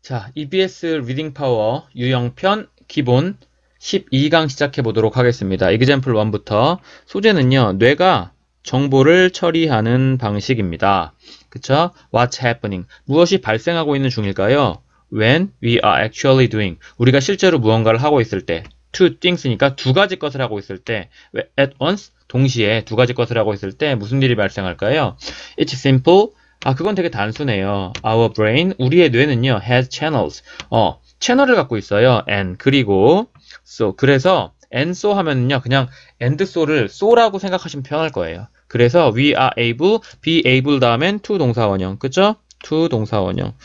자, EBS 리딩 파워 유형편 기본 12강 시작해 보도록 하겠습니다. example 1부터 소재는요, 뇌가 정보를 처리하는 방식입니다. 그쵸? What's happening? 무엇이 발생하고 있는 중일까요? When we are actually doing. 우리가 실제로 무언가를 하고 있을 때. Two things니까 두 가지 것을 하고 있을 때. At once. 동시에 두 가지 것을 하고 있을 때 무슨 일이 발생할까요? It's simple. 그건 되게 단순해요. Our brain, 우리의 뇌는요, has channels. 채널을 갖고 있어요. And, 그리고, so, 그래서, and so 하면은요, 그냥 and so를 so라고 생각하시면 편할 거예요. 그래서, we are able, be able 다음엔 to 동사원형. 그쵸? to 동사원형.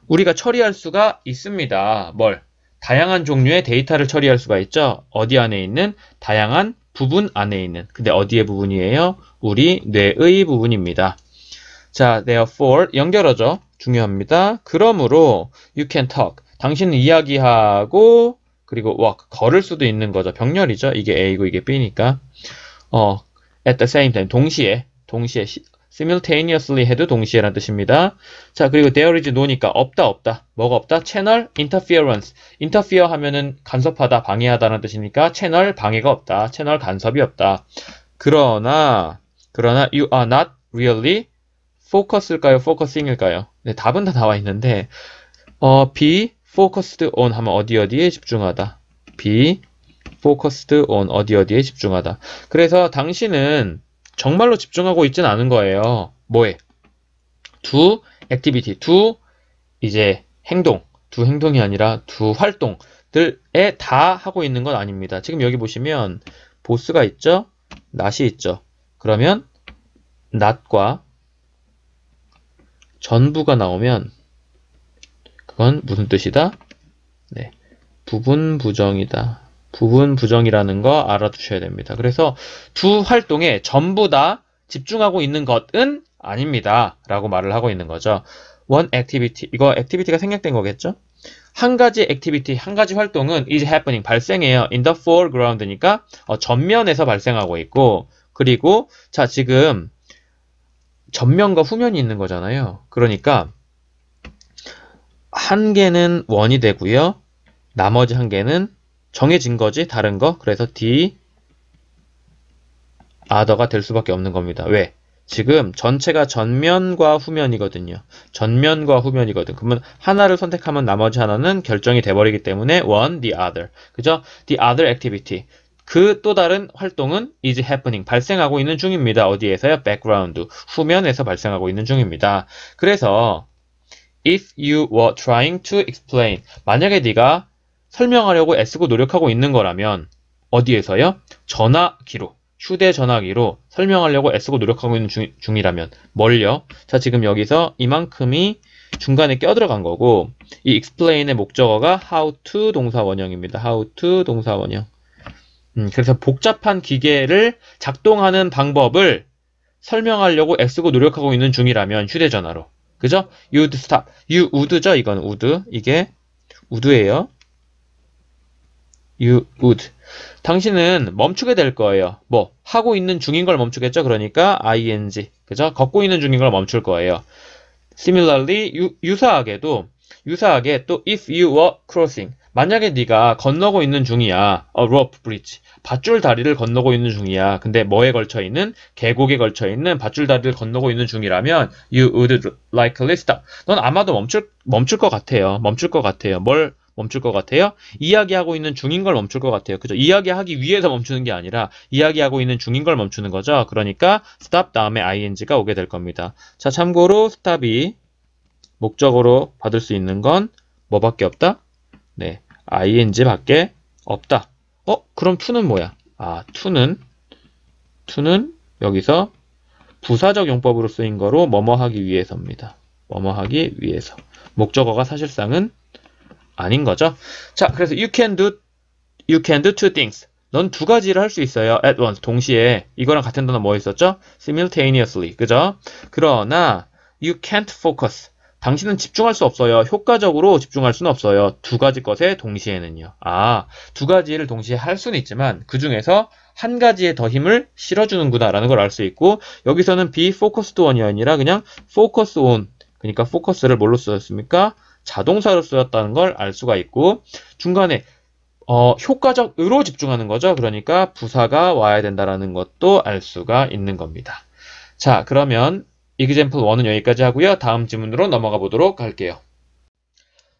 우리가 처리할 수가 있습니다. 뭘? 다양한 종류의 데이터를 처리할 수가 있죠? 어디 안에 있는? 다양한 부분 안에 있는. 근데 어디의 부분이에요? 우리 뇌의 부분입니다. 자, therefore, 연결어죠. 중요합니다. 그러므로, you can talk. 당신은 이야기하고, 그리고 walk, 걸을 수도 있는 거죠. 병렬이죠. 이게 A고 이게 B니까. at the same time, 동시에, simultaneously 해도 동시에란 뜻입니다. 자, 그리고 there is no니까 없다. 뭐가 없다? 채널 interference. interfere 하면은 간섭하다, 방해하다는 뜻이니까 채널 방해가 없다. 채널 간섭이 없다. 그러나, you are not really focus일까요? focusing일까요? 네, 답은 다 나와 있는데, be focused on 하면 어디에 집중하다. be focused on 어디에 집중하다. 그래서 당신은 정말로 집중하고 있진 않은 거예요. 뭐에? 두 activity, 두 이제 행동, 두 행동이 아니라 두 활동들에 다 하고 있는 건 아닙니다. 지금 여기 보시면 보스가 있죠? not이 있죠? 그러면 not과 전부가 나오면 그건 무슨 뜻이다? 네, 부분 부정이다. 부분 부정이라는 거 알아두셔야 됩니다. 그래서 두 활동에 전부 다 집중하고 있는 것은 아닙니다. 라고 말을 하고 있는 거죠. One activity, 이거 activity가 생략된 거겠죠? 한 가지 activity, 한 가지 활동은 is happening, 발생해요. In the foreground니까 전면에서 발생하고 있고, 그리고 자, 지금 전면과 후면이 있는 거잖아요. 그러니까 한 개는 원이 되고요. 나머지 한 개는 정해진 거지, 다른 거. 그래서 the other가 될 수밖에 없는 겁니다. 왜? 지금 전체가 전면과 후면이거든요. 전면과 후면이거든. 그러면 하나를 선택하면 나머지 하나는 결정이 돼버리기 때문에 one, the other. 그죠? The other activity. 그 또 다른 활동은 is happening, 발생하고 있는 중입니다. 어디에서요? background, 후면에서 발생하고 있는 중입니다. 그래서 if you were trying to explain, 만약에 네가 설명하려고 애쓰고 노력하고 있는 거라면 어디에서요? 전화기로, 휴대전화기로 설명하려고 애쓰고 노력하고 있는 중이라면 뭘요? 자, 지금 여기서 이만큼이 중간에 껴들어간 거고, 이 explain의 목적어가 how to 동사원형입니다. how to 동사원형. 그래서 복잡한 기계를 작동하는 방법을 설명하려고 애쓰고 노력하고 있는 중이라면 휴대전화로. 그죠? You'd stop. You would죠? 이건 would. 이게 would예요. You would. 당신은 멈추게 될 거예요. 뭐 하고 있는 중인 걸 멈추겠죠? 그러니까 ing. 그죠? 걷고 있는 중인 걸 멈출 거예요. Similarly, 유사하게 또 if you were crossing. 만약에 네가 건너고 있는 중이야. A rope bridge. 밧줄 다리를 건너고 있는 중이야. 근데 뭐에 걸쳐 있는? 계곡에 걸쳐 있는 밧줄 다리를 건너고 있는 중이라면 you would likely stop. 넌 아마도 멈출 것 같아요. 뭘 멈출 것 같아요? 이야기하고 있는 중인 걸 멈출 것 같아요. 그죠? 이야기하기 위해서 멈추는 게 아니라 이야기하고 있는 중인 걸 멈추는 거죠. 그러니까 stop 다음에 ing가 오게 될 겁니다. 자, 참고로 stop이 목적으로 받을 수 있는 건 뭐밖에 없다? 네, ing 밖에 없다. 그럼 to는 뭐야? to는 여기서 부사적 용법으로 쓰인 거로 뭐뭐 하기 위해서입니다. 뭐뭐 하기 위해서. 목적어가 사실상은 아닌 거죠. 자, 그래서 you can do two things. 넌 두 가지를 할 수 있어요. at once, 동시에. 이거랑 같은 단어 뭐 있었죠? simultaneously. 그죠? 그러나 you can't focus. 당신은 집중할 수 없어요. 효과적으로 집중할 수는 없어요. 두 가지 것에 동시에는요. 두 가지를 동시에 할 수는 있지만 그 중에서 한 가지에 더 힘을 실어주는구나 라는 걸 알 수 있고, 여기서는 be focused on이 아니라 그냥 focus on. 그러니까 focus를 뭘로 썼습니까? 자동사로 쓰였다는 걸 알 수가 있고 중간에 효과적으로 집중하는 거죠. 그러니까 부사가 와야 된다라는 것도 알 수가 있는 겁니다. 자, 그러면 example 1은 여기까지 하고요. 다음 지문으로 넘어가 보도록 할게요.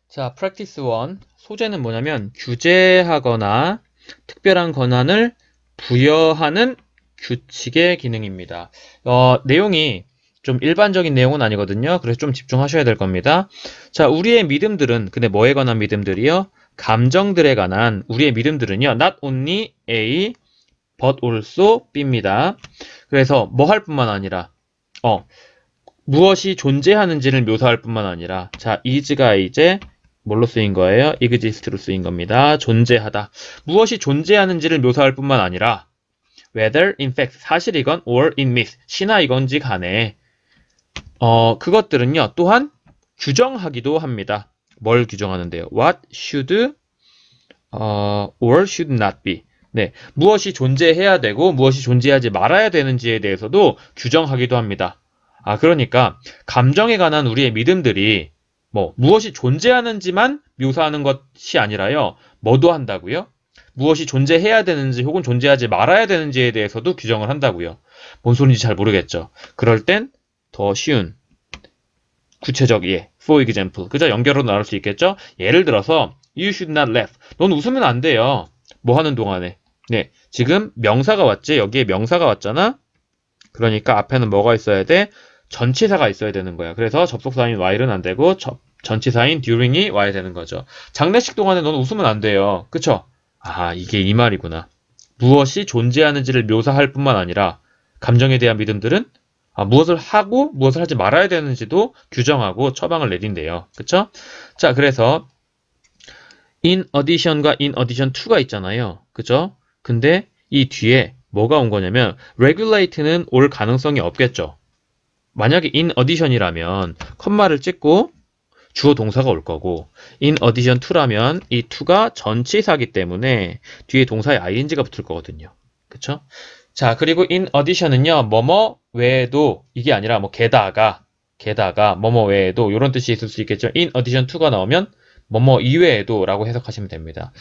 자, practice 1. 소재는 뭐냐면 규제하거나 특별한 권한을 부여하는 규칙의 기능입니다. 내용이 좀 일반적인 내용은 아니거든요. 그래서 좀 집중하셔야 될 겁니다. 자, 우리의 믿음들은, 근데 뭐에 관한 믿음들이요? 감정들에 관한 우리의 믿음들은요. Not only A, but also B입니다. 그래서 뭐 할 뿐만 아니라, 무엇이 존재하는지를 묘사할 뿐만 아니라, 자, is가 이제 뭘로 쓰인 거예요? exist로 쓰인 겁니다. 존재하다. 무엇이 존재하는지를 묘사할 뿐만 아니라, whether in fact, 사실이건 or in myth, 신화이건지 간에, 그것들은요, 또한 규정하기도 합니다. 뭘 규정하는데요? What should or should not be. 네, 무엇이 존재해야 되고 무엇이 존재하지 말아야 되는지에 대해서도 규정하기도 합니다. 그러니까 감정에 관한 우리의 믿음들이 무엇이 존재하는지만 묘사하는 것이 아니라요. 뭐도 한다고요? 무엇이 존재해야 되는지 혹은 존재하지 말아야 되는지에 대해서도 규정을 한다고요. 뭔 소리인지 잘 모르겠죠. 그럴 땐 더 쉬운 구체적 예, for example. 그죠? 연결로 나눌 수 있겠죠? 예를 들어서 you should not laugh. 넌 웃으면 안 돼요. 뭐 하는 동안에. 네, 지금 명사가 왔지? 여기에 명사가 왔잖아? 그러니까 앞에는 뭐가 있어야 돼? 전치사가 있어야 되는 거야. 그래서 접속사인 while은 안 되고 전치사인 during이 와야 되는 거죠. 장례식 동안에 넌 웃으면 안 돼요. 그쵸? 이게 이 말이구나. 무엇이 존재하는지를 묘사할 뿐만 아니라 감정에 대한 믿음들은 무엇을 하고 무엇을 하지 말아야 되는지도 규정하고 처방을 내린대요. 그쵸? 자, 그래서 in addition과 in addition to가 있잖아요. 그쵸? 근데 이 뒤에 뭐가 온 거냐면 regulate는 올 가능성이 없겠죠. 만약에 in addition이라면 컴마를 찍고 주어 동사가 올 거고 in addition to라면 이 to가 전치사기 때문에 뒤에 동사에 ing가 붙을 거거든요. 그쵸? 자, 그리고 in addition은요, 뭐뭐 외에도, 이게 아니라 게다가, 뭐뭐 외에도, 이런 뜻이 있을 수 있겠죠. in addition to가 나오면, 뭐뭐 이외에도 라고 해석하시면 됩니다.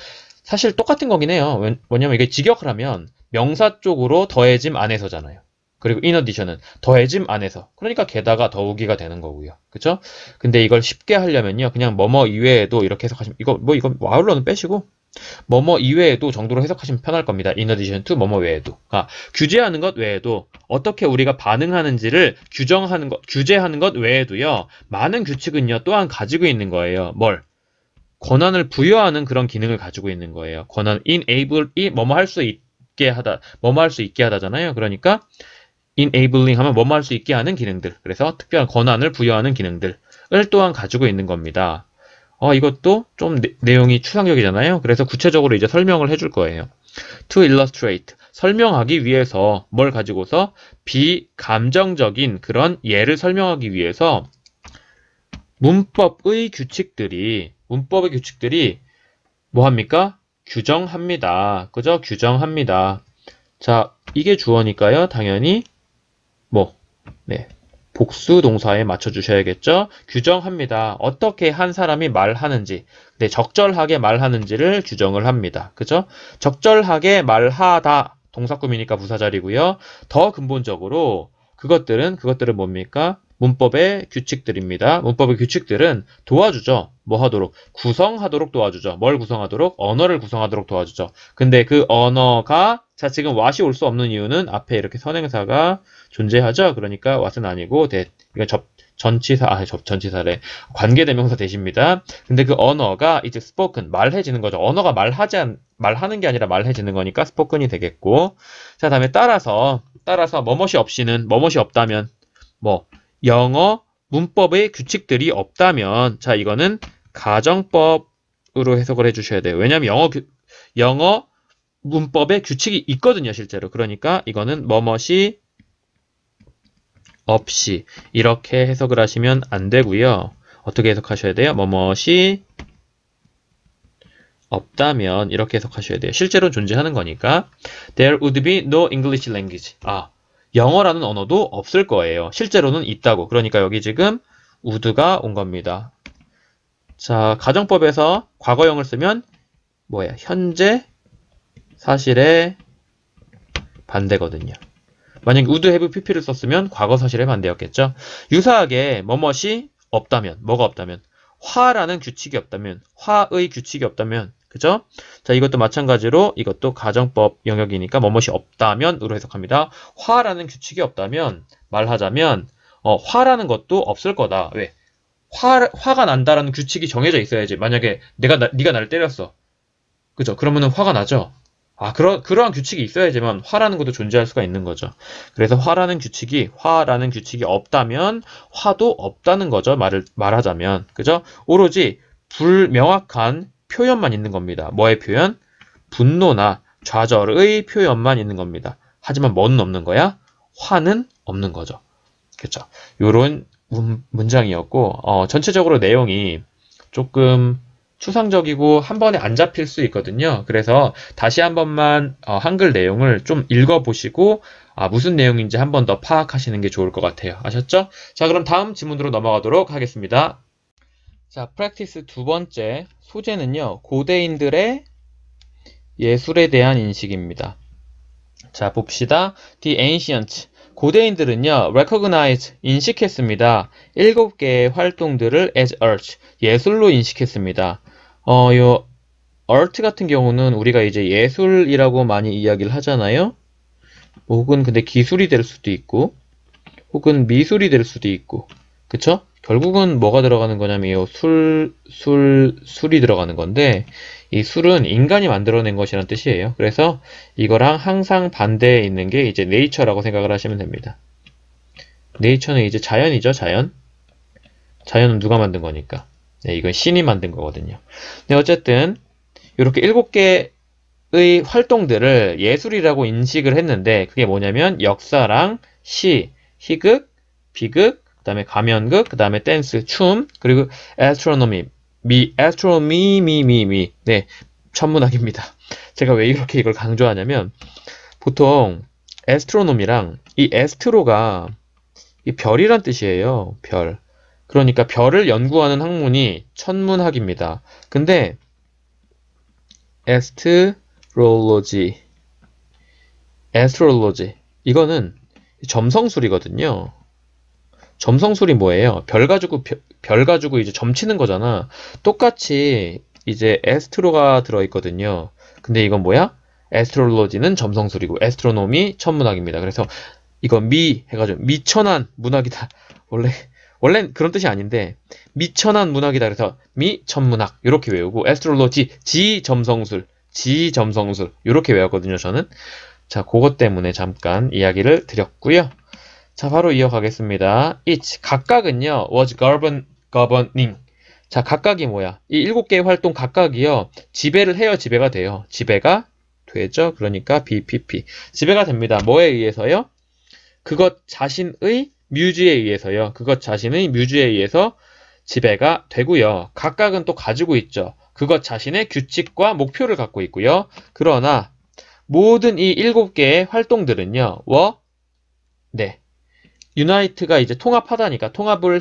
사실 똑같은 거긴 해요. 뭐냐면 이게 직역을 하면, 명사 쪽으로 더해짐 안에서잖아요. 그리고 in addition은 더해짐 안에서. 그러니까 게다가 더우기가 되는 거고요. 그쵸? 근데 이걸 쉽게 하려면요, 그냥 뭐뭐 이외에도 이렇게 해석하시면, 이거 와울러는 빼시고, 뭐뭐 이외에도 정도로 해석하시면 편할 겁니다. In addition to 뭐뭐 외에도. 규제하는 것 외에도 어떻게 우리가 반응하는지를 규제하는 것 외에도요. 많은 규칙은요. 또한 가지고 있는 거예요. 뭘? 권한을 부여하는 그런 기능을 가지고 있는 거예요. 권한 enable이 뭐뭐 할 수 있게 하다. 뭐뭐 할 수 있게 하다잖아요. 그러니까 enabling 하면 뭐뭐 할 수 있게 하는 기능들. 그래서 특별한 권한을 부여하는 기능들을 또한 가지고 있는 겁니다. 이것도 좀 내용이 추상적이잖아요. 그래서 구체적으로 이제 설명을 해줄 거예요. To illustrate. 설명하기 위해서 뭘 가지고서 비감정적인 그런 예를 설명하기 위해서 문법의 규칙들이 뭐 합니까? 규정합니다. 그죠? 규정합니다. 자, 이게 주어니까요. 당연히 복수 동사에 맞춰주셔야겠죠. 규정합니다. 어떻게 한 사람이 말하는지, 적절하게 말하는지를 규정을 합니다. 그죠? 적절하게 말하다 동사구미니까 부사자리고요. 더 근본적으로 그것들은 뭡니까? 문법의 규칙들입니다. 문법의 규칙들은 도와주죠. 뭐 하도록? 구성하도록 도와주죠. 뭘 구성하도록? 언어를 구성하도록 도와주죠. 근데 그 언어가 지금 what이 올 수 없는 이유는 앞에 이렇게 선행사가 존재하죠. 그러니까 what은 아니고 이건 전치사래. 관계대명사 대시입니다. 근데 그 언어가 이제 spoken, 말해지는 거죠. 언어가 말하는 게 아니라 말해지는 거니까 spoken이 되겠고. 자, 다음에 따라서 뭐뭇이 없다면 영어 문법의 규칙들이 없다면, 자, 이거는 가정법으로 해석을 해주셔야 돼요. 왜냐하면 영어 문법에 규칙이 있거든요, 실제로. 그러니까 이거는 뭐뭇이 없이 이렇게 해석을 하시면 안 되고요. 어떻게 해석하셔야 돼요? 뭐뭇이 없다면 이렇게 해석하셔야 돼요. 실제로 존재하는 거니까. There would be no English language. 영어라는 언어도 없을 거예요. 실제로는 있다고. 그러니까 여기 지금 would가 온 겁니다. 자, 가정법에서 과거형을 쓰면 뭐예요? 현재 사실의 반대거든요. 만약에 would have pp를 썼으면 과거 사실의 반대였겠죠. 유사하게 뭐뭇이 없다면, 뭐가 없다면, 화라는 규칙이 없다면, 화의 규칙이 없다면, 그죠? 자, 이것도 마찬가지로 이것도 가정법 영역이니까 뭐뭇이 없다면으로 해석합니다. 화라는 규칙이 없다면, 말하자면 화라는 것도 없을 거다. 왜? 화가 난다라는 규칙이 정해져 있어야지. 만약에 네가 나를 때렸어. 그죠? 그러면은 화가 나죠? 그러한 규칙이 있어야지만 화라는 것도 존재할 수가 있는 거죠. 그래서 화라는 규칙이 없다면 화도 없다는 거죠. 말하자면. 그죠? 오로지 불명확한 표현만 있는 겁니다. 뭐의 표현? 분노나 좌절의 표현만 있는 겁니다. 하지만 뭐는 없는 거야? 화는 없는 거죠. 그렇죠? 요런 문장이었고, 전체적으로 내용이 조금 추상적이고 한 번에 안 잡힐 수 있거든요. 그래서 다시 한 번만 한글 내용을 좀 읽어보시고 무슨 내용인지 한 번 더 파악하시는 게 좋을 것 같아요. 아셨죠? 자, 그럼 다음 지문으로 넘어가도록 하겠습니다. 자, 프랙티스 두 번째 소재는요. 고대인들의 예술에 대한 인식입니다. 자, 봅시다. The ancients. 고대인들은요, recognize, 인식했습니다. 7개의 활동들을 as art, 예술로 인식했습니다. 요 art 같은 경우는 우리가 이제 예술이라고 많이 이야기를 하잖아요. 혹은 근데 기술이 될 수도 있고, 혹은 미술이 될 수도 있고, 그쵸? 결국은 뭐가 들어가는 거냐면 요 술이 들어가는 건데, 이 술은 인간이 만들어낸 것이란 뜻이에요. 그래서 이거랑 항상 반대에 있는 게 이제 네이처라고 생각을 하시면 됩니다. 네이처는 이제 자연이죠, 자연. 자연은 누가 만든 거니까. 네, 이건 신이 만든 거거든요. 네, 어쨌든 이렇게 7개의 활동들을 예술이라고 인식을 했는데 그게 뭐냐면 역사랑 시, 희극, 비극, 그 다음에 가면극, 그 다음에 댄스, 춤, 그리고 astronomy, 네, 천문학입니다. 제가 왜 이렇게 이걸 강조하냐면 보통 astronomy랑 이 astro가 이 별이란 뜻이에요. 별. 그러니까 별을 연구하는 학문이 천문학입니다. 근데 astrology 이거는 점성술이거든요. 점성술이 뭐예요? 별 가지고 이제 점치는 거잖아. 똑같이 이제 에스트로가 들어있거든요. 근데 이건 뭐야? 에스트롤로지는 점성술이고 에스트로노미 천문학입니다. 그래서 이건 해가지고 미천한 문학이다. 원래 그런 뜻이 아닌데 미천한 문학이다. 그래서 미천문학 이렇게 외우고 에스트롤로지 지점성술 이렇게 외웠거든요. 저는. 자, 그것 때문에 잠깐 이야기를 드렸고요. 자, 바로 이어가겠습니다. each, 각각은요, was governing. 자, 각각이 뭐야? 이 7개의 활동 각각이요, 지배를 해요, 지배가 돼요. 지배가 되죠? 그러니까 BPP. 지배가 됩니다. 뭐에 의해서요? 그것 자신의 뮤즈에 의해서요. 그것 자신의 뮤즈에 의해서 지배가 되고요. 각각은 또 가지고 있죠. 그것 자신의 규칙과 목표를 갖고 있고요. 그러나 모든 이 7개의 활동들은요, 네. 유나이트가 이제 통합하다니까 통합을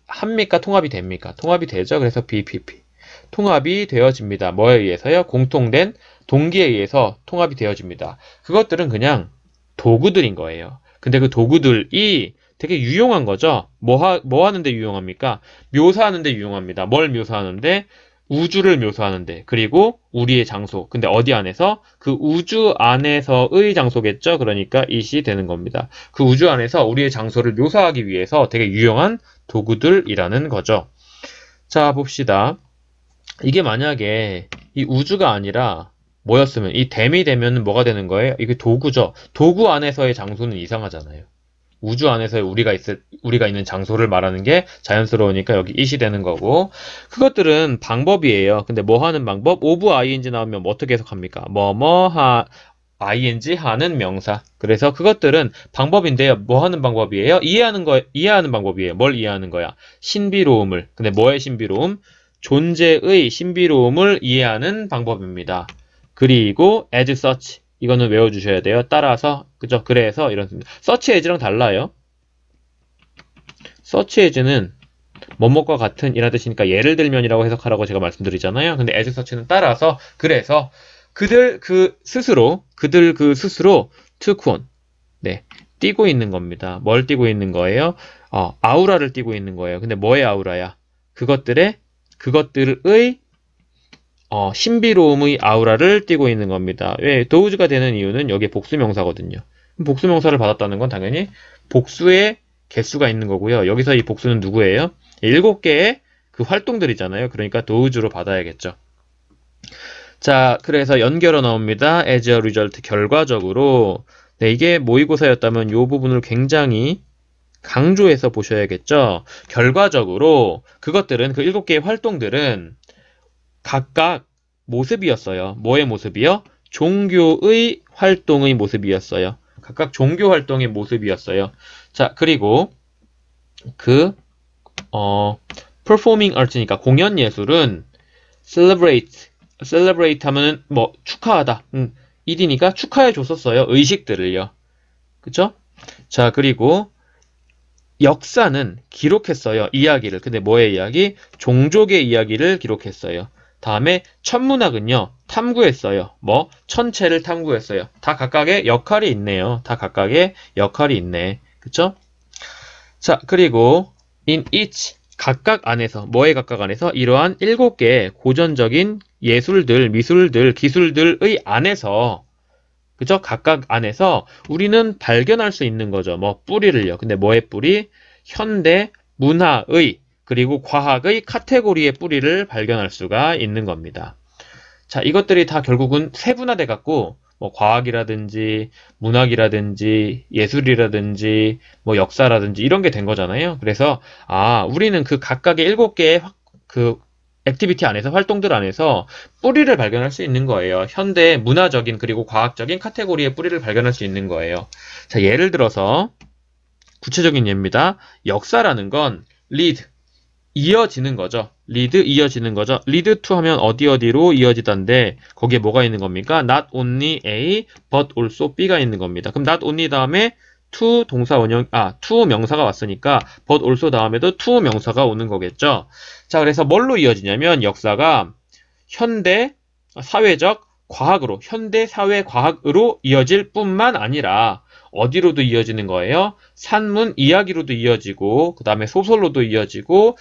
합니까? 통합이 됩니까? 통합이 되죠. 그래서 BPP. 통합이 되어집니다. 뭐에 의해서요? 공통된 동기에 의해서 통합이 되어집니다. 그것들은 그냥 도구들인 거예요. 근데 그 도구들이 되게 유용한 거죠. 뭐 하는데 유용합니까? 묘사하는데 유용합니다. 뭘 묘사하는데? 우주를 묘사하는데, 그리고 우리의 장소. 근데 어디 안에서? 그 우주 안에서의 장소겠죠? 그러니까 it이 되는 겁니다. 그 우주 안에서 우리의 장소를 묘사하기 위해서 되게 유용한 도구들이라는 거죠. 자, 봅시다. 이게 만약에 이 우주가 아니라 뭐였으면, 이 댐이 되면 뭐가 되는 거예요? 이게 도구죠. 도구 안에서의 장소는 이상하잖아요. 우주 안에서 우리가 있는 장소를 말하는 게 자연스러우니까 여기 it이 되는 거고, 그것들은 방법이에요. 근데 뭐 하는 방법? of ing 나오면 어떻게 해석합니까? ing 하는 명사. 그래서 그것들은 방법인데요. 뭐 하는 방법이에요? 이해하는 방법이에요. 뭘 이해하는 거야? 신비로움을. 근데 뭐의 신비로움? 존재의 신비로움을 이해하는 방법입니다. 그리고 as such. 이거는 외워주셔야 돼요. 따라서, 그죠? 그래서 이런, search as랑 달라요. search as는 뭐뭐과 같은 이라는 뜻이니까 예를 들면이라고 해석하라고 제가 말씀드리잖아요. 근데 as such는 따라서 그래서 그들 그 스스로 투콘 네, 띄고 있는 겁니다. 뭘 띄고 있는 거예요? 아우라를 띄고 있는 거예요. 근데 뭐의 아우라야? 그것들의 신비로움의 아우라를 띠고 있는 겁니다. 왜? 도우즈가 되는 이유는 여기에 복수명사거든요. 복수명사를 받았다는 건 당연히 복수의 개수가 있는 거고요. 여기서 이 복수는 누구예요? 7개의 그 활동들이잖아요. 그러니까 도우즈로 받아야겠죠. 자, 그래서 연결어 나옵니다. as a result, 결과적으로. 네, 이게 모의고사였다면 이 부분을 굉장히 강조해서 보셔야겠죠. 결과적으로 그것들은 그 7개의 활동들은 각각 모습이었어요. 뭐의 모습이요? 종교의 활동의 모습이었어요. 각각 종교 활동의 모습이었어요. 자, 그리고 performing art니까 공연 예술은 celebrate 하면은 뭐 축하하다. 일이니까 축하해 줬었어요. 의식들을요. 그쵸? 자, 그리고 역사는 기록했어요. 이야기를. 근데 뭐의 이야기? 종족의 이야기를 기록했어요. 다음에 천문학은요. 탐구했어요. 뭐? 천체를 탐구했어요. 다 각각의 역할이 있네요. 다 각각의 역할이 있네. 그쵸? 자, 그리고 in each 각각 안에서 뭐의 각각 안에서 이러한 7개의 고전적인 예술들, 미술들, 기술들의 안에서 그죠? 각각 안에서 우리는 발견할 수 있는 거죠. 뭐 뿌리를요. 근데 뭐의 뿌리? 현대 문화의 그리고 과학의 카테고리의 뿌리를 발견할 수가 있는 겁니다. 자, 이것들이 다 결국은 세분화돼 갖고 뭐 과학이라든지 문학이라든지 예술이라든지 뭐 역사라든지 이런 게 된 거잖아요. 그래서 우리는 그 각각의 7개의 그 액티비티 안에서 활동들 안에서 뿌리를 발견할 수 있는 거예요. 현대 문화적인 그리고 과학적인 카테고리의 뿌리를 발견할 수 있는 거예요. 자, 예를 들어서 구체적인 예입니다. 역사라는 건 lead 이어지는 거죠. lead 이어지는 거죠. lead to 하면 어디로 이어지던데 거기에 뭐가 있는 겁니까? not only A but also B가 있는 겁니다. 그럼 not only 다음에 to 동사 원형 to 명사가 왔으니까 but also 다음에도 to 명사가 오는 거겠죠. 자, 그래서 뭘로 이어지냐면 역사가 현대 사회적 과학으로 현대 사회 과학으로 이어질 뿐만 아니라 어디로도 이어지는 거예요? 산문 이야기로도 이어지고 그 다음에 소설로도 이어지고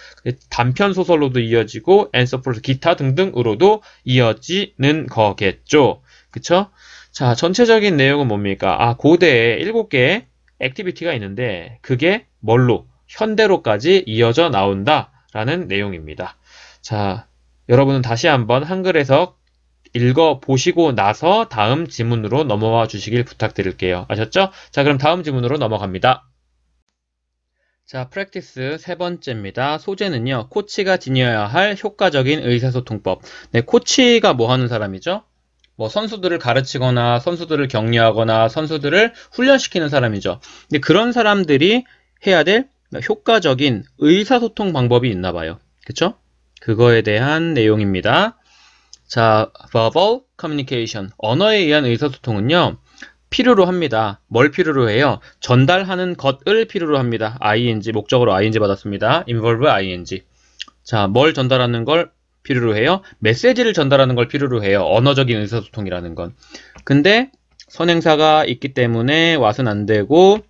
단편 소설로도 이어지고 앤서플러스 기타 등등으로도 이어지는 거겠죠. 그쵸? 자, 전체적인 내용은 뭡니까? 고대에 7개의 액티비티가 있는데 그게 뭘로? 현대로까지 이어져 나온다라는 내용입니다. 자, 여러분은 다시 한번 한글 해석 읽어보시고 나서 다음 지문으로 넘어와 주시길 부탁드릴게요. 아셨죠? 자, 그럼 다음 지문으로 넘어갑니다. 자, 프랙티스 세 번째입니다. 소재는요, 코치가 지녀야 할 효과적인 의사소통법. 네, 코치가 뭐 하는 사람이죠? 뭐 선수들을 가르치거나 선수들을 격려하거나 선수들을 훈련시키는 사람이죠. 근데 그런 사람들이 해야 될 효과적인 의사소통 방법이 있나 봐요. 그쵸? 그거에 대한 내용입니다. 자, verbal communication. 언어에 의한 의사소통은요, 필요로 합니다. 뭘 필요로 해요? 전달하는 것을 필요로 합니다. ing, 목적으로 ing 받았습니다. involve ing. 자, 뭘 전달하는 걸 필요로 해요? 메시지를 전달하는 걸 필요로 해요. 언어적인 의사소통이라는 건. 근데 선행사가 있기 때문에 왓은 안 되고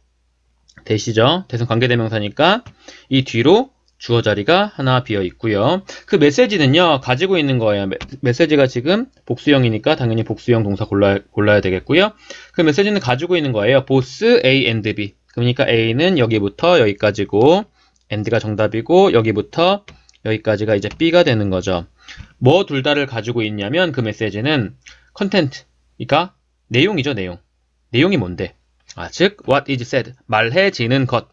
대시죠. 대선 관계대명사니까 이 뒤로 주어 자리가 하나 비어 있고요. 그 메시지는요, 가지고 있는 거예요. 메시지가 지금 복수형이니까 당연히 복수형 동사 골라야 되겠고요. 그 메시지는 가지고 있는 거예요. both A and B. 그러니까 A는 여기부터 여기까지고 and가 정답이고 여기부터 여기까지가 이제 B가 되는 거죠. 뭐 둘 다를 가지고 있냐면 그 메시지는 컨텐트, 그러니까 내용이죠, 내용. 내용이 뭔데? 즉 what is said, 말해지는 것이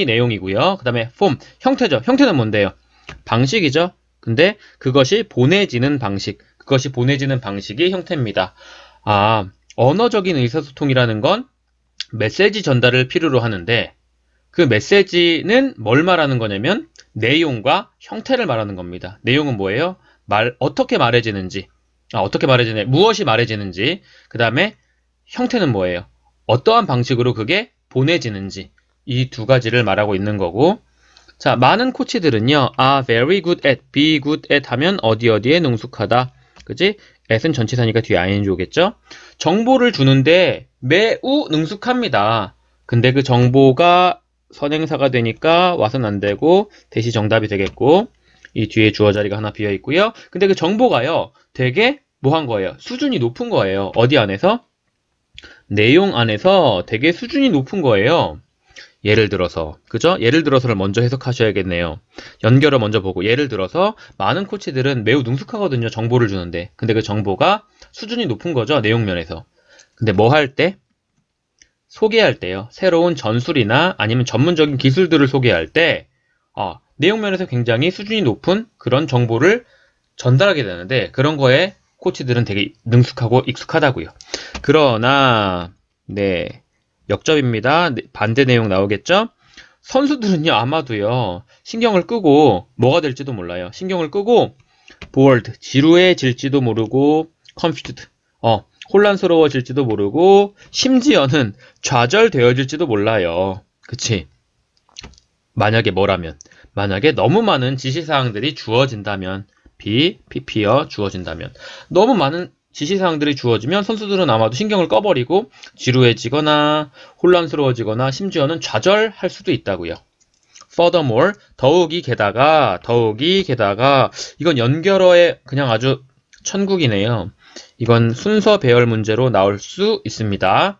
내용이고요. 그 다음에 form, 형태죠. 형태는 뭔데요? 방식이죠. 근데 그것이 보내지는 방식이 형태입니다. 언어적인 의사소통이라는 건 메시지 전달을 필요로 하는데 그 메시지는 뭘 말하는 거냐면 내용과 형태를 말하는 겁니다. 내용은 뭐예요? 어떻게 말해지는지, 무엇이 말해지는지, 그 다음에 형태는 뭐예요? 어떠한 방식으로 그게 보내지는지, 이 두 가지를 말하고 있는 거고, 자, 많은 코치들은요, are very good at, be good at 하면 어디에 능숙하다. 그지? at은 전치사니까 뒤에 ing 오겠죠? 정보를 주는데 매우 능숙합니다. 근데 그 정보가 선행사가 되니까 와서는 안 되고 대시 정답이 되겠고, 이 뒤에 주어 자리가 하나 비어 있고요. 근데 그 정보가요, 되게 뭐 한 거예요? 수준이 높은 거예요. 어디 안에서? 내용 안에서 되게 수준이 높은 거예요. 예를 들어서, 그죠? 예를 들어서를 먼저 해석하셔야겠네요. 연결어 먼저 보고, 예를 들어서 많은 코치들은 매우 능숙하거든요. 정보를 주는데. 근데 그 정보가 수준이 높은 거죠. 내용 면에서. 근데 뭐 할 때? 소개할 때요. 새로운 전술이나 아니면 전문적인 기술들을 소개할 때 내용 면에서 굉장히 수준이 높은 그런 정보를 전달하게 되는데, 그런 거에 코치들은 되게 능숙하고 익숙하다고요. 그러나 네, 역접입니다. 반대 내용 나오겠죠? 선수들은요, 아마도요, 신경을 끄고 뭐가 될지도 몰라요. 신경을 끄고 bored, 지루해질지도 모르고 confused, 혼란스러워질지도 모르고 심지어는 좌절되어질지도 몰라요. 그치? 만약에 뭐라면, 만약에 너무 많은 지시사항들이 주어진다면, PP어 주어진다면, 너무 많은 지시사항들이 주어지면 선수들은 아마도 신경을 꺼버리고 지루해지거나 혼란스러워지거나 심지어는 좌절할 수도 있다고요. Furthermore, 더욱이 게다가 이건 연결어의 그냥 아주 천국이네요. 이건 순서 배열 문제로 나올 수 있습니다.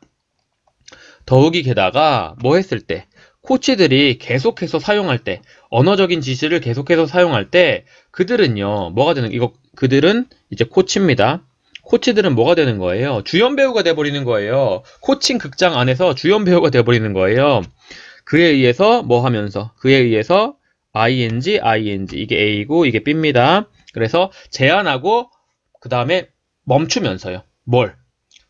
더욱이 게다가 뭐 했을 때, 코치들이 계속해서 사용할 때, 언어적인 지시를 계속해서 사용할 때 그들은요, 뭐가 되는, 그들은 이제 코치입니다. 코치들은 뭐가 되는 거예요? 주연 배우가 돼버리는 거예요. 코칭 극장 안에서 주연 배우가 돼버리는 거예요. 그에 의해서 뭐 하면서? 그에 의해서 ing, 이게 A이고 이게 B입니다. 그래서 제안하고 그 다음에 멈추면서요. 뭘?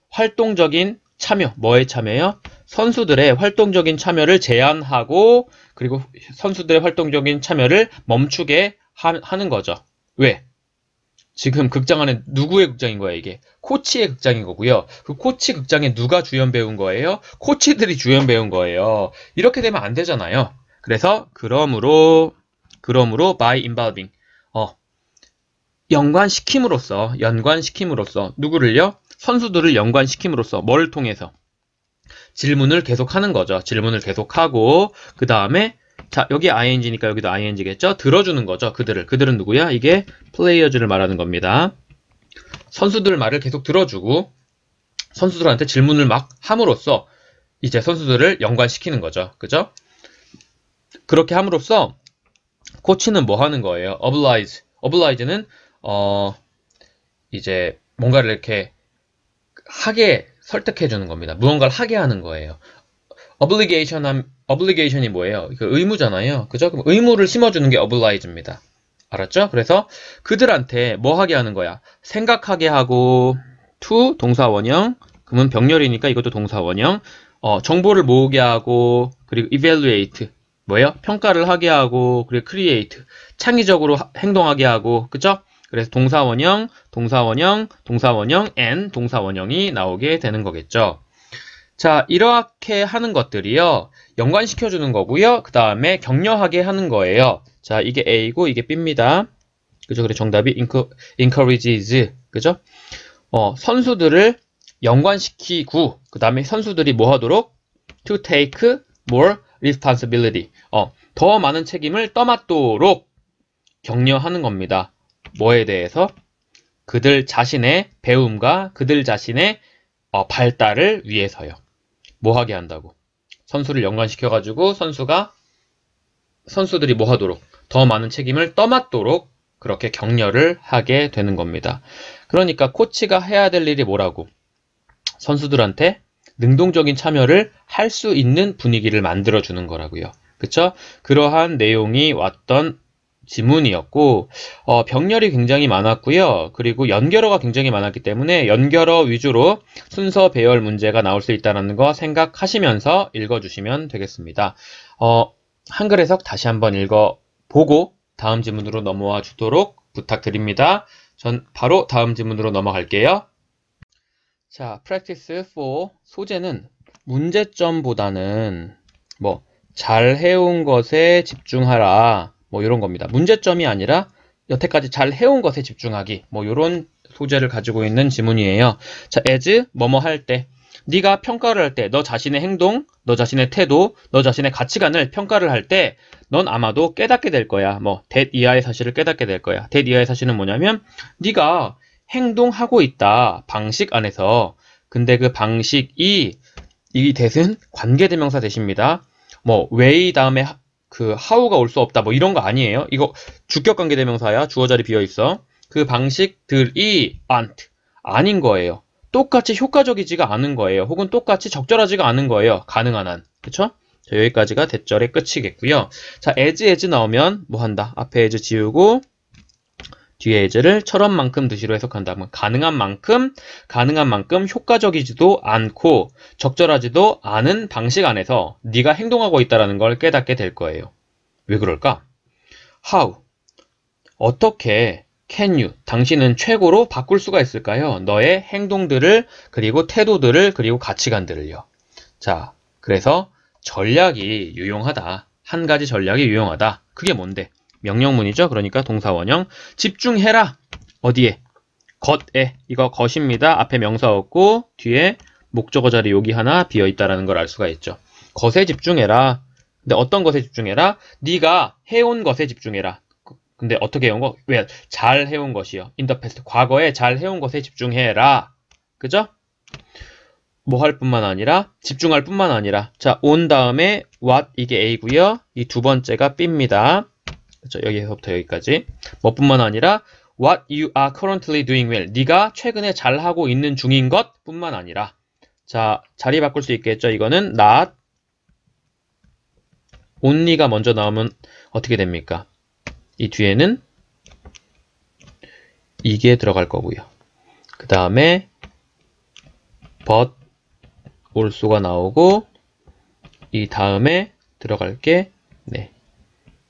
활동적인 참여. 뭐에 참여요? 선수들의 활동적인 참여를 제한하고, 그리고 선수들의 활동적인 참여를 멈추게 하는 거죠. 왜? 지금 극장 안에 누구의 극장인 거야, 이게? 코치의 극장인 거고요. 그 코치 극장에 누가 주연 배운 거예요? 코치들이 주연 배운 거예요. 이렇게 되면 안 되잖아요. 그래서 그러므로 by involving, 연관시킴으로써 누구를요? 선수들을 연관시킴으로써 뭘 통해서? 질문을 계속하는 거죠. 질문을 계속하고 그 다음에 자, 여기 ing니까 여기도 ing겠죠? 들어주는 거죠. 그들은 누구야? 이게 플레이어즈를 말하는 겁니다. 선수들 말을 계속 들어주고 선수들한테 질문을 막 함으로써 이제 선수들을 연관시키는 거죠. 그죠? 그렇게 함으로써 코치는 뭐 하는 거예요? oblige는 이제 뭔가를 이렇게 하게 설득해 주는 겁니다. 무언가를 하게 하는 거예요. obligation이 뭐예요? 그 의무잖아요. 그죠? 그럼 의무를 심어주는 게 oblige입니다. 알았죠? 그래서 그들한테 뭐 하게 하는 거야? 생각하게 하고, to 동사원형, 그러면 병렬이니까 이것도 동사원형, 정보를 모으게 하고, 그리고 evaluate, 뭐예요? 평가를 하게 하고, 그리고 create, 창의적으로 행동하게 하고, 그죠? 그래서 동사원형, and 동사원형이 나오게 되는 거겠죠. 자, 이렇게 하는 것들이요, 연관시켜주는 거고요. 그 다음에 격려하게 하는 거예요. 자, 이게 A고 이게 B입니다. 그죠? 그래서 정답이 encourages. 그죠? 선수들을 연관시키고, 그 다음에 선수들이 뭐 하도록? to take more responsibility. 더 많은 책임을 떠맡도록 격려하는 겁니다. 뭐에 대해서? 그들 자신의 배움과 그들 자신의 발달을 위해서요. 뭐 하게 한다고? 선수를 연관시켜가지고 선수들이 뭐 하도록? 더 많은 책임을 떠맡도록 그렇게 격려를 하게 되는 겁니다. 그러니까 코치가 해야 될 일이 뭐라고? 선수들한테 능동적인 참여를 할 수 있는 분위기를 만들어주는 거라고요. 그쵸? 그러한 내용이 왔던 지문이었고, 병렬이 굉장히 많았고요. 그리고 연결어가 굉장히 많았기 때문에 연결어 위주로 순서 배열 문제가 나올 수 있다는 거 생각하시면서 읽어주시면 되겠습니다. 한글 해석 다시 한번 읽어보고 다음 지문으로 넘어와 주도록 부탁드립니다. 전 바로 다음 지문으로 넘어갈게요. 자, practice 4 소재는 문제점보다는 잘 해온 것에 집중하라. 뭐 이런 겁니다. 문제점이 아니라 여태까지 잘 해온 것에 집중하기. 뭐 이런 소재를 가지고 있는 지문이에요. 자, as 뭐뭐 할 때. 네가 평가를 할 때, 너 자신의 행동, 너 자신의 태도, 너 자신의 가치관을 평가를 할 때, 넌 아마도 깨닫게 될 거야. 뭐 that 이하의 사실을 깨닫게 될 거야. that 이하의 사실은 뭐냐면, 네가 행동하고 있다. 방식 안에서. 근데 그 방식이 이 that은 관계대명사 that입니다. 뭐 way 다음에 그 how가 올 수 없다. 뭐 이런 거 아니에요. 이거 주격 관계대명사야. 주어 자리 비어 있어. 그 방식들이 aren't 아닌 거예요. 똑같이 효과적이지가 않은 거예요. 혹은 똑같이 적절하지가 않은 거예요. 가능한 한. 그쵸? 자, 여기까지가 대절의 끝이겠고요. 자, as 나오면 뭐 한다? 앞에 as 지우고 뒤에 as를 처럼만큼 듯이로 해석한다. 가능한 만큼 효과적이지도 않고 적절하지도 않은 방식 안에서 네가 행동하고 있다는 걸 깨닫게 될 거예요. 왜 그럴까? How? 어떻게 can you? 당신은 최고로 바꿀 수가 있을까요? 너의 행동들을 그리고 태도들을 그리고 가치관들을요. 자, 그래서 전략이 유용하다. 한 가지 전략이 유용하다. 그게 뭔데? 명령문이죠. 그러니까 동사원형. 집중해라. 어디에? 것에. 이거 것입니다. 앞에 명사 없고 뒤에 목적어 자리 여기 하나 비어있다는 걸 알 수가 있죠. 것에 집중해라. 근데 어떤 것에 집중해라? 네가 해온 것에 집중해라. 근데 어떻게 해온 거? 왜? 잘 해온 것이요. in the past. 과거에 잘 해온 것에 집중해라. 그죠? 뭐 할 뿐만 아니라 집중할 뿐만 아니라 자, on 다음에 what 이게 A고요. 이 두 번째가 B입니다. 그렇죠? 여기서부터 여기까지. 뭐 뿐만 아니라 what you are currently doing well. 네가 최근에 잘하고 있는 중인 것 뿐만 아니라 자, 자리 바꿀 수 있겠죠? 이거는 not only가 먼저 나오면 어떻게 됩니까? 이 뒤에는 이게 들어갈 거고요. 그 다음에 but also가 나오고 이 다음에 들어갈 게 네,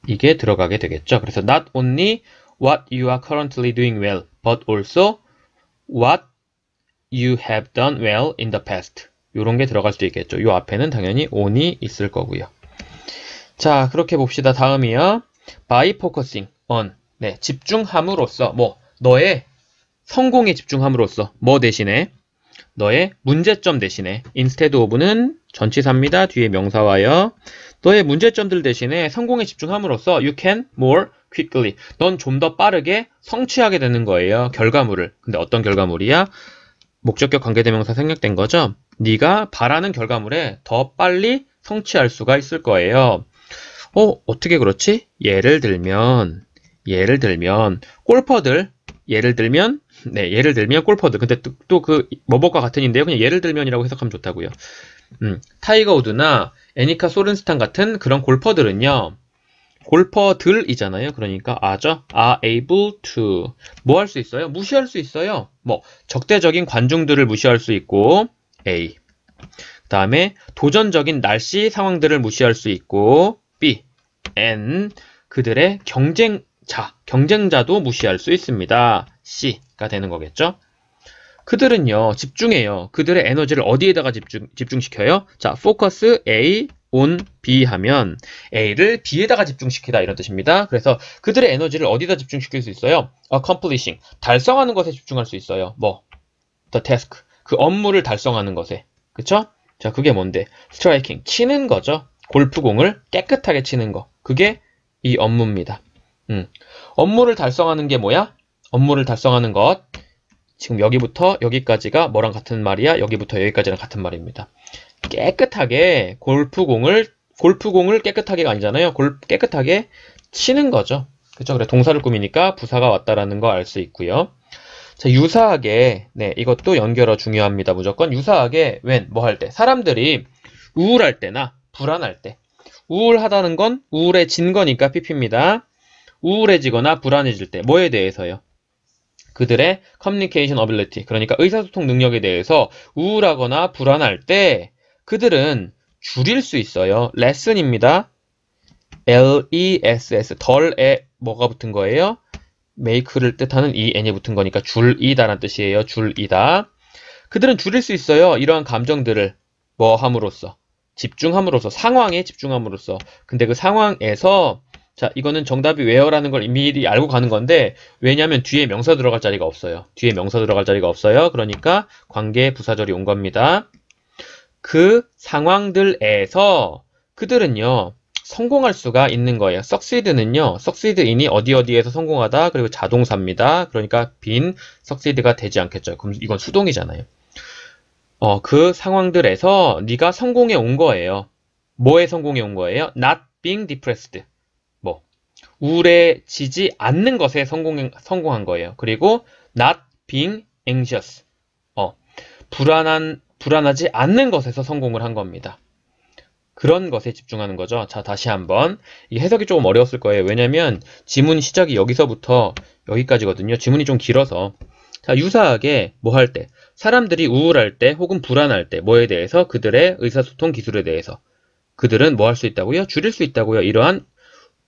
이게 들어가게 되겠죠. 그래서 not only what you are currently doing well, but also what you have done well in the past. 이런 게 들어갈 수 있겠죠. 이 앞에는 당연히 on이 있을 거고요. 자, 그렇게 봅시다. 다음이요. by focusing on. 네, 집중함으로써 뭐 너의 성공에 집중함으로써 뭐 대신에 너의 문제점 대신에 instead of는 전치사입니다. 뒤에 명사와요. 너의 문제점들 대신에 성공에 집중함으로써 you can more quickly. 넌 좀 더 빠르게 성취하게 되는 거예요. 결과물을. 근데 어떤 결과물이야? 목적격 관계대명사 생략된 거죠. 네가 바라는 결과물에 더 빨리 성취할 수가 있을 거예요. 어떻게 그렇지? 예를 들면 골퍼들 예를 들면 골퍼들. 근데 또 그 뭐뭐과 같은인데요. 그냥 예를 들면이라고 해석하면 좋다고요. 타이거 우드나 애니카 소른스탄 같은 그런 골퍼들은요. 골퍼들이잖아요. 그러니까 are able to 뭐 할 수 있어요? 무시할 수 있어요. 뭐 적대적인 관중들을 무시할 수 있고 A. 그다음에 도전적인 날씨 상황들을 무시할 수 있고 B. N. 그들의 경쟁자도 무시할 수 있습니다. C가 되는 거겠죠. 그들은요, 집중해요. 그들의 에너지를 어디에다가 집중시켜요? 자, focus A on B 하면 A를 B에다가 집중시키다 이런 뜻입니다. 그래서 그들의 에너지를 어디다 집중시킬 수 있어요? accomplishing, 달성하는 것에 집중할 수 있어요. 뭐, the task, 그 업무를 달성하는 것에. 그쵸? 자, 그게 뭔데? striking, 치는 거죠. 골프공을 깨끗하게 치는 거. 그게 이 업무입니다. 업무를 달성하는 게 뭐야? 업무를 달성하는 것. 지금 여기부터 여기까지가 뭐랑 같은 말이야? 여기부터 여기까지랑 같은 말입니다. 깨끗하게 골프공을 깨끗하게가 아니잖아요. 깨끗하게 치는 거죠. 그쵸? 그래, 동사를 꾸미니까 부사가 왔다라는 거 알 수 있고요. 자, 유사하게, 네, 이것도 연결어 중요합니다. 무조건 유사하게, 뭐 할 때? 사람들이 우울할 때나 불안할 때. 우울하다는 건 우울해진 거니까 PP입니다. 우울해지거나 불안해질 때. 뭐에 대해서요? 그들의 communication ability, 그러니까 의사소통 능력에 대해서 우울하거나 불안할 때 그들은 줄일 수 있어요. lesson입니다. less, 덜에 뭐가 붙은 거예요? make를 뜻하는 n이 붙은 거니까 줄이다라는 뜻이에요. 줄이다. 그들은 줄일 수 있어요. 이러한 감정들을 뭐 함으로써? 집중함으로써, 상황에 집중함으로써. 근데 그 상황에서, 자, 이거는 정답이 where라는 걸 미리 알고 가는 건데, 왜냐면 뒤에 명사 들어갈 자리가 없어요. 뒤에 명사 들어갈 자리가 없어요. 그러니까 관계 부사절이 온 겁니다. 그 상황들에서 그들은요, 성공할 수가 있는 거예요. succeed는요, succeed인이 어디에서 성공하다, 그리고 자동사입니다. 그러니까 빈 succeed가 되지 않겠죠. 그럼 이건 수동이잖아요. 그 상황들에서 네가 성공해 온 거예요. 뭐에 성공해 온 거예요? Not being depressed. 뭐 우울해지지 않는 것에 성공한 거예요. 그리고 not being anxious. 불안하지 않는 것에서 성공을 한 겁니다. 그런 것에 집중하는 거죠. 자, 다시 한번. 이 해석이 조금 어려웠을 거예요. 왜냐면 지문 시작이 여기서부터 여기까지거든요. 지문이 좀 길어서. 자, 유사하게 뭐 할 때, 사람들이 우울할 때 혹은 불안할 때 뭐에 대해서, 그들의 의사소통 기술에 대해서 그들은 뭐 할 수 있다고요? 줄일 수 있다고요. 이러한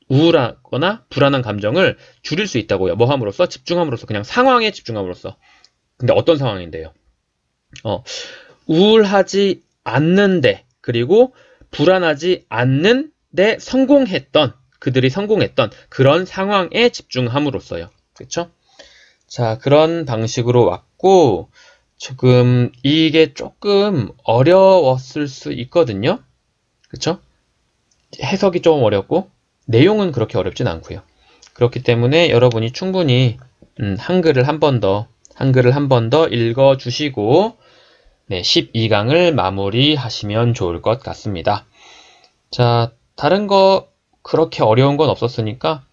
우울하거나 불안한 감정을 줄일 수 있다고요. 뭐 함으로써? 집중함으로써. 그냥 상황에 집중함으로써. 근데 어떤 상황인데요? 우울하지 않는데, 그리고 불안하지 않는데 그들이 성공했던 그런 상황에 집중함으로써요. 그렇죠? 자, 그런 방식으로 왔고, 지금 이게 조금 어려웠을 수 있거든요. 그렇죠? 해석이 조금 어렵고 내용은 그렇게 어렵진 않고요. 그렇기 때문에 여러분이 충분히 한글을 한 번 더 읽어주시고, 네, 12강을 마무리하시면 좋을 것 같습니다. 자, 다른 거 그렇게 어려운 건 없었으니까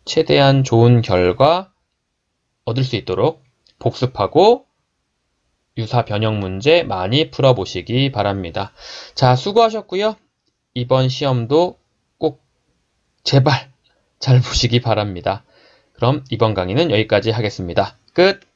최대한 좋은 결과 얻을 수 있도록 복습하고 유사 변형 문제 많이 풀어보시기 바랍니다. 자, 수고하셨고요. 이번 시험도 꼭 제발 잘 보시기 바랍니다. 그럼 이번 강의는 여기까지 하겠습니다. 끝!